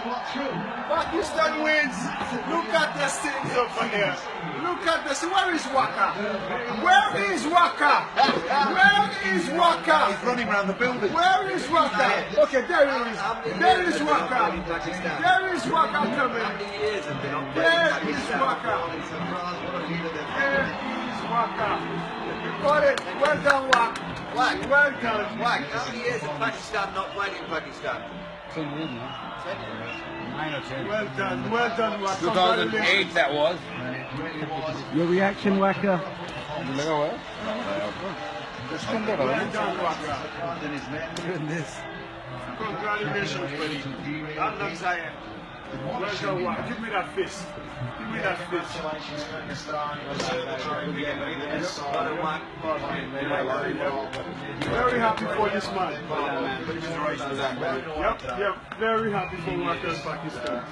Pakistan wins. Look at the scenes over here. Look at this. Where is Waka? Where is Waka? Where is Waka? He's running around the building. Where is Waka? Okay, there he is. There is Waka. There is Waka coming. There is Waka. There is Waka. Got it. Well done, Wak. Wak. Well done. Wak, how many years has Pakistan not played in Pakistan? 10 years now. 10 years. 9 or 10. Well done. Well done, Wak. 2008 that was. Your reaction, Waka? लगा हुआ है Well done, Waka. Congratulations, buddy. I'm not saying. Well done, Wak. Give me that fist. Give me that fist. Very happy for this man. Yep, very happy for Waka's Pakistan.